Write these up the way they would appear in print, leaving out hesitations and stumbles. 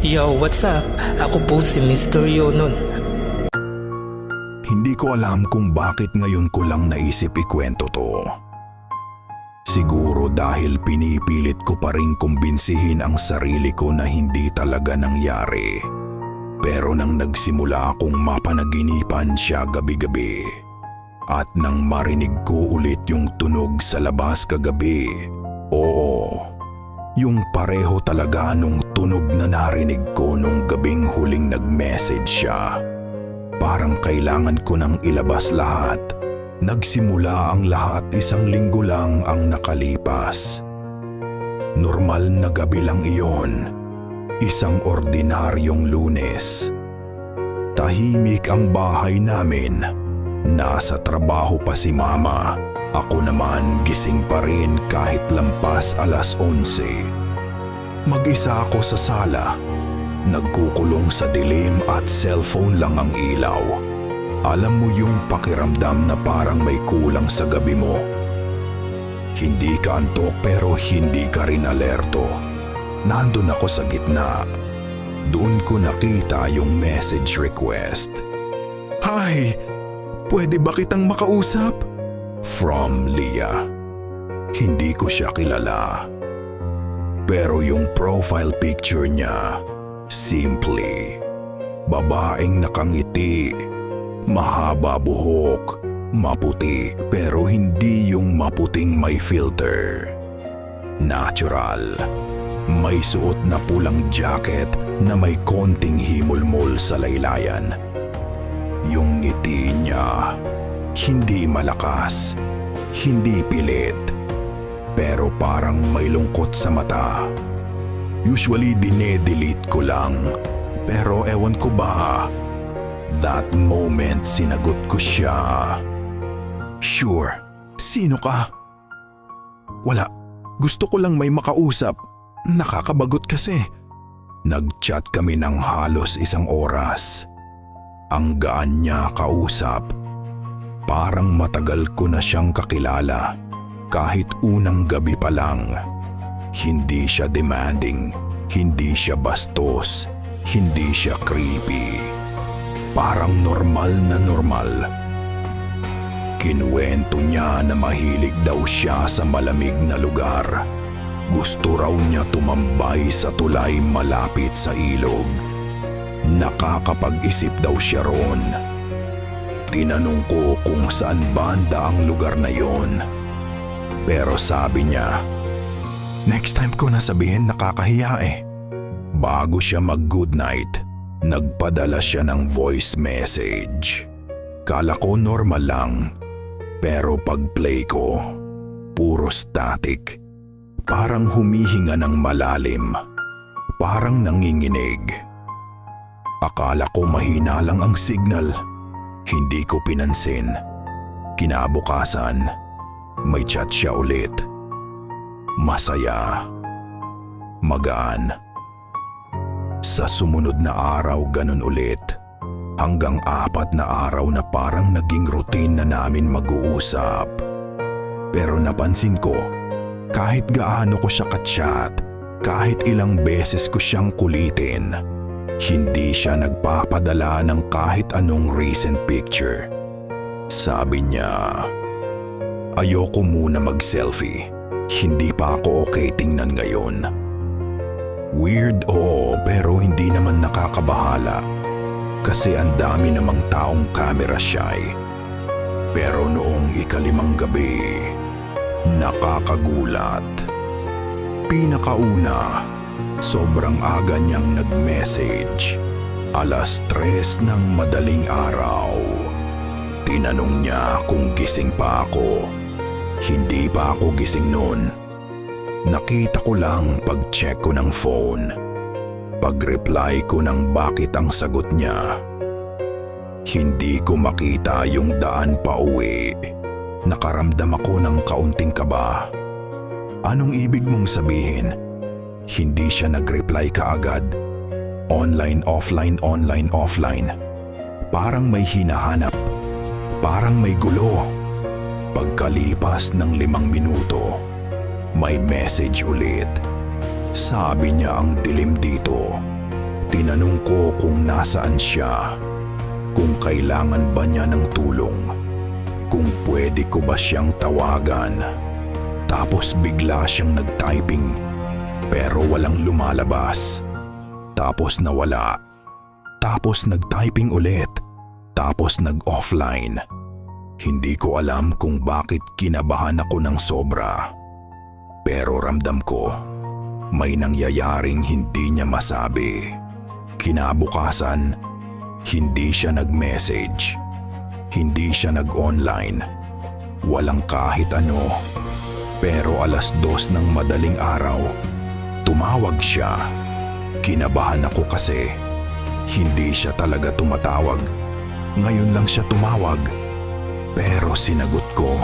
Yo, what's up? Ako po si Mr. Yonon. Hindi ko alam kung bakit ngayon ko lang naisip ikwento to. Siguro dahil pinipilit ko pa rin kumbinsihin ang sarili ko na hindi talaga nangyari. Pero nang nagsimula akong mapanaginipan siya gabi-gabi at nang marinig ko ulit yung tunog sa labas kagabi, oo, yung pareho talaga nung tunog na narinig ko nung gabing huling nag-message siya. Parang kailangan ko nang ilabas lahat. Nagsimula ang lahat 1 linggo lang ang nakalipas. Normal na gabi lang iyon. Isang ordinaryong Lunes. Tahimik ang bahay namin. Nasa trabaho pa si Mama. Ako naman gising pa rin kahit lampas 11:00. Mag-isa ako sa sala. Nagkukulong sa dilim at cellphone lang ang ilaw. Alam mo yung pakiramdam na parang may kulang sa gabi mo. Hindi ka antok pero hindi ka rin alerto. Nandun ako sa gitna. Doon ko nakita yung message request. Hi! Pwede ba kitang makausap? From Leah. Hindi ko siya kilala. Pero yung profile picture niya, simply, babaeng nakangiti, mahaba buhok, maputi pero hindi yung maputing may filter. Natural. May suot na pulang jacket na may konting himulmol sa laylayan. Yung ngiti niya, hindi malakas, hindi pilit, pero parang may lungkot sa mata. Usually dine-delete ko lang, pero ewan ko ba, that moment sinagot ko siya. Sure, sino ka? Wala, gusto ko lang may makausap. Nakakabagot kasi. Nag-chat kami ng halos 1 oras. Ang gaan niya kausap. Parang matagal ko na siyang kakilala. Kahit unang gabi pa lang. Hindi siya demanding. Hindi siya bastos. Hindi siya creepy. Parang normal na normal. Kinuwento niya na mahilig daw siya sa malamig na lugar. Gusto raw niya tumambay sa tulay malapit sa ilog. Nakakapag-isip daw siya ron. Tinanong ko kung saan banda ang lugar na yon. Pero sabi niya, next time ko na sabihin nakakahiya eh. Bago siya mag-good night, nagpadala siya ng voice message. Kala ko normal lang. Pero pag-play ko, puro static. Parang humihinga ng malalim. Parang nanginginig. Akala ko mahina lang ang signal. Hindi ko pinansin. Kinabukasan, may chat siya ulit. Masaya. Magaan. Sa sumunod na araw ganun ulit. Hanggang 4 na araw na parang naging routine na namin mag-uusap. Pero napansin ko, kahit gaano ko siya ka-chat, kahit ilang beses ko siyang kulitin, hindi siya nagpapadala ng kahit anong recent picture. Sabi niya, ayoko muna mag-selfie. Hindi pa ako okay tingnan ngayon. Weird pero hindi naman nakakabahala. Kasi ang dami namang taong camera shy. Pero noong 5 gabi, nakakagulat. Pinakauna, sobrang aga niyang nag-message. 3:00 ng madaling araw. Tinanong niya kung gising pa ako. Hindi pa ako gising noon. Nakita ko lang pag-check ko ng phone. Pag-reply ko ng bakit ang sagot niya. Hindi ko makita yung daan pa uwi. Nakaramdam ako ng kaunting kaba. Anong ibig mong sabihin? Hindi siya nag-reply kaagad. Online, offline, online, offline. Parang may hinahanap. Parang may gulo. Pagkalipas ng 5 minuto, may message ulit. Sabi niya ang dilim dito. ko kung nasaan siya, kung kailangan ba niya ng tulong, kung pwede ko ba siyang tawagan. Tapos bigla siyang nag-typing pero walang lumalabas. Tapos nawala. Tapos nag-typing ulit. Tapos nag-offline. Hindi ko alam kung bakit kinabahan ako ng sobra. Pero ramdam ko, may nangyayaring hindi niya masabi. Kinabukasan, hindi siya nag-message. Hindi siya nag-online. Walang kahit ano. Pero 2:00 ng madaling araw, tumawag siya. Kinabahan ako kasi hindi siya talaga tumatawag. Ngayon lang siya tumawag. Pero sinagot ko.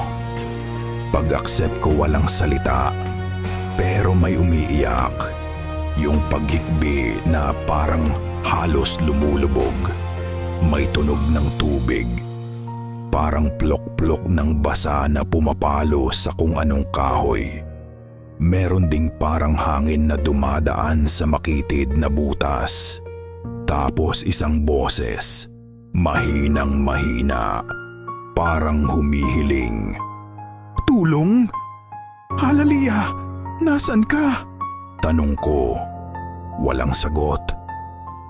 Pag-accept ko walang salita. Pero may umiiyak. Yung paghikbi na parang halos lumulubog. May tunog ng tubig. Parang plok-plok ng basa na pumapalo sa kung anong kahoy. Meron ding parang hangin na dumadaan sa makitid na butas. Tapos isang boses, mahinang mahina, parang humihiling. Tulong? Halalia, nasan ka? Tanong ko. Walang sagot.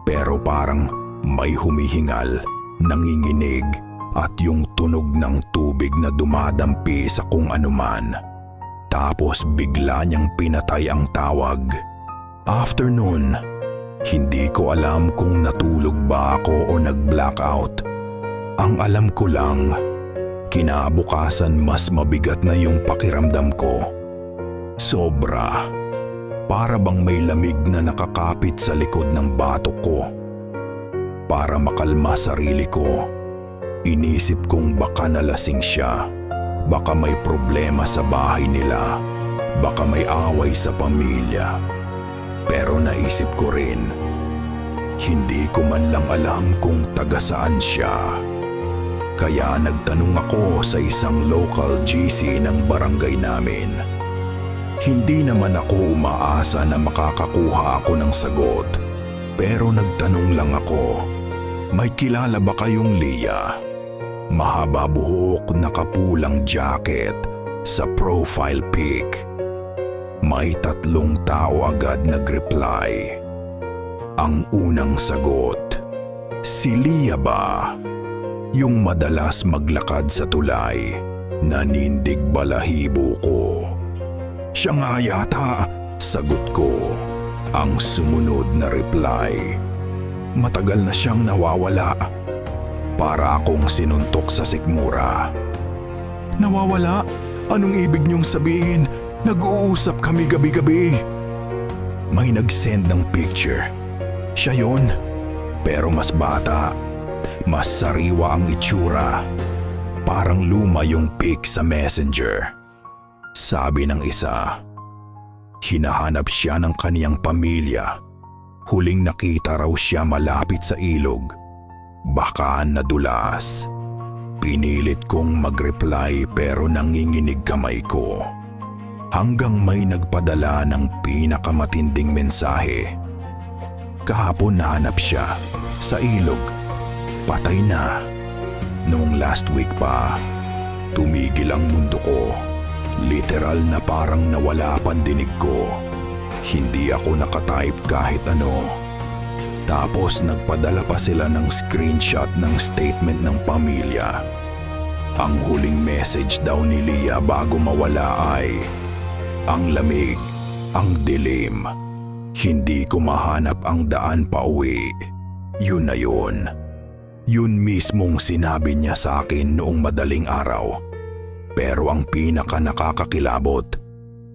Pero parang may humihingal, nanginginig, at yung tunog ng tubig na dumadampi sa kung anuman. Tapos bigla niyang pinatay ang tawag. After nun, hindi ko alam kung natulog ba ako o nag-blackout. Ang alam ko lang, kinabukasan mas mabigat na yung pakiramdam ko. Sobra. Para bang may lamig na nakakapit sa likod ng batok ko. Para makalma sarili ko, inisip kong baka nalasing siya. Baka may problema sa bahay nila. Baka may away sa pamilya. Pero naisip ko rin, hindi ko man lang alam kung taga saan siya. Kaya nagtanong ako sa isang local GC ng barangay namin. Hindi naman ako umaasa na makakakuha ako ng sagot. Pero nagtanong lang ako, may kilala ba kayong Leah? Mahaba buhok, nakapulang jacket, sa profile pic. May 3 tao agad nag-reply. Ang unang sagot, si Leah ba? Yung madalas maglakad sa tulay, nanindig balahibo ko. Siya nga yata, sagot ko. Ang sumunod na reply, matagal na siyang nawawala. Para akong sinuntok sa sikmura. Nawawala? Anong ibig niyong sabihin? Nag-uusap kami gabi-gabi. May nag-send ng picture. Siya yun. Pero mas bata. Mas sariwa ang itsura. Parang luma yung pic sa messenger. Sabi ng isa, hinahanap siya ng kaniyang pamilya. Huling nakita raw siya malapit sa ilog. Baka nadulas. Pinilit kong mag-reply pero nanginginig kamay ko. Hanggang may nagpadala ng pinakamatinding mensahe. Kahapon nahanap siya sa ilog. Patay na. Noong last week pa, tumigil ang mundo ko. Literal na parang nawala pandinig ko. Hindi ako nakatype kahit ano. Tapos nagpadala pa sila ng screenshot ng statement ng pamilya. Ang huling message daw ni Leah bago mawala ay, ang lamig, ang dilim. Hindi ko mahanap ang daan pa uwi. Yun na yun. Yun mismong sinabi niya sa akin noong madaling araw. Pero ang pinaka nakakakilabot,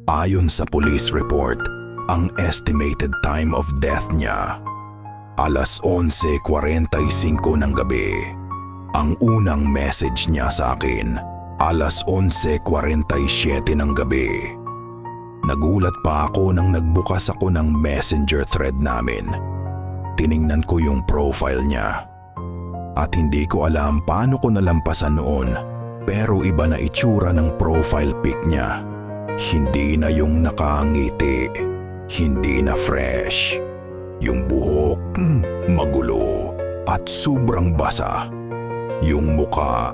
ayon sa police report, ang estimated time of death niya, 11:45 ng gabi. Ang unang message niya sa akin, 11:47 ng gabi. Nagulat pa ako nang nagbukas ako ng messenger thread namin. Tiningnan ko yung profile niya. At hindi ko alam paano ko nalampasan noon, pero iba na itsura ng profile pic niya. Hindi na yung nakangiti, hindi na fresh. Yung buhok, magulo at sobrang basa. Yung muka,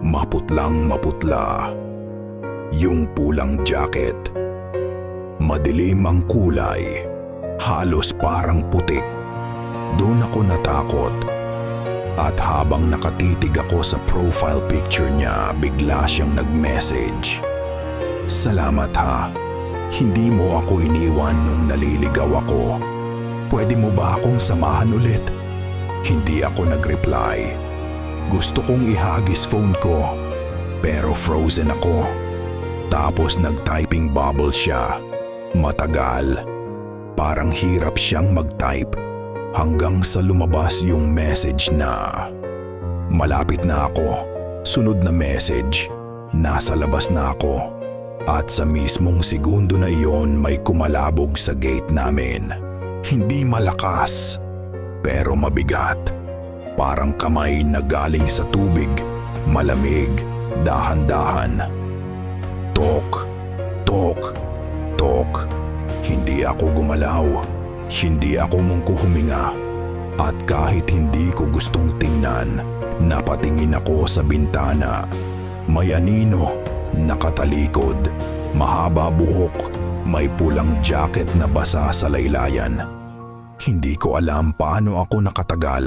maputlang maputla. Yung pulang jacket, madilim ang kulay, halos parang putik. Doon ako natakot. At habang nakatitig ako sa profile picture niya, bigla siyang nag-message. Salamat ha, hindi mo ako iniwan nung naliligaw ako. Pwede mo ba akong samahan ulit? Hindi ako nag-reply. Gusto kong ihagis phone ko, pero frozen ako. Tapos nag-typing bubble siya. Matagal. Parang hirap siyang mag-type. Hanggang sa lumabas yung message na, malapit na ako. Sunod na message, nasa labas na ako. At sa mismong segundo na iyon may kumalabog sa gate namin. Hindi malakas, pero mabigat. Parang kamay na galing sa tubig, malamig, dahan-dahan. Tok, tok, tok. Hindi ako gumalaw. Hindi ako mungko huminga. At kahit hindi ko gustong tingnan, napatingin ako sa bintana. May anino, nakatalikod, mahaba buhok, may pulang jacket na basa sa laylayan. Hindi ko alam paano ako nakatagal.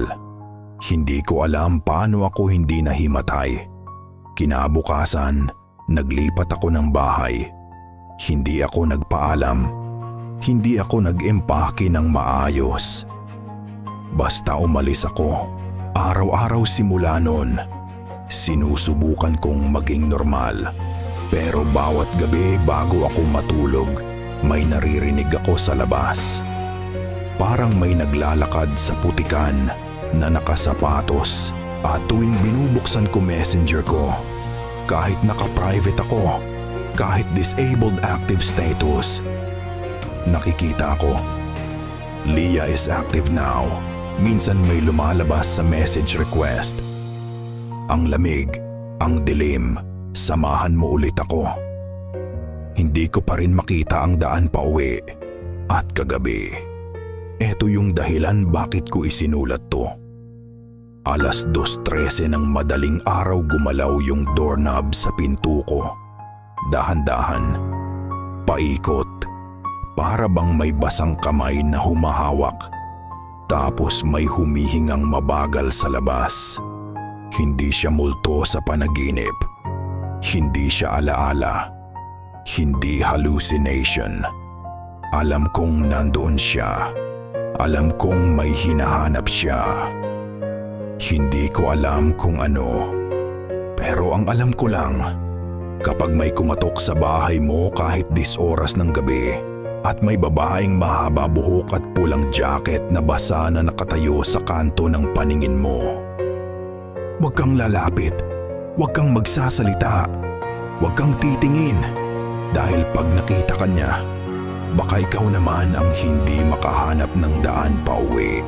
Hindi ko alam paano ako hindi nahimatay. Kinabukasan, naglipat ako ng bahay. Hindi ako nagpaalam. Hindi ako nag-empake ng maayos. Basta umalis ako. Araw-araw simula nun, sinusubukan kong maging normal. Pero bawat gabi bago ako matulog, may naririnig ako sa labas. Parang may naglalakad sa putikan na nakasapatos. At tuwing binubuksan ko messenger ko, kahit naka-private ako, kahit disabled active status, nakikita ko, Leah is active now. Minsan may lumalabas sa message request. Ang lamig, ang dilim, samahan mo ulit ako. Hindi ko pa rin makita ang daan pa uwi. At kagabi, eto yung dahilan bakit ko isinulat to. 2:13 ng madaling araw gumalaw yung doorknob sa pinto ko. Dahan-dahan, paikot. Para bang may basang kamay na humahawak. Tapos may humihingang mabagal sa labas. Hindi siya multo sa panaginip. Hindi siya alaala. Hindi hallucination. Alam kong nandoon siya. Alam kong may hinahanap siya. Hindi ko alam kung ano. Pero ang alam ko lang, kapag may kumatok sa bahay mo kahit 10 oras ng gabi, at may babaeng mahaba buhok at pulang jacket na basa na nakatayo sa kanto ng paningin mo, huwag kang lalapit, huwag kang magsasalita, huwag kang titingin. Dahil pag nakita ka niya, baka ikaw naman ang hindi makahanap ng daan pa uwi.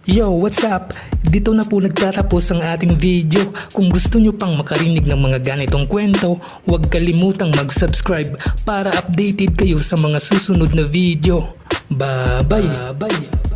Yo, what's up? Dito na po nagtatapos ang ating video. Kung gusto nyo pang makarinig ng mga ganitong kwento, huwag kalimutang mag-subscribe para updated kayo sa mga susunod na video. Bye-bye!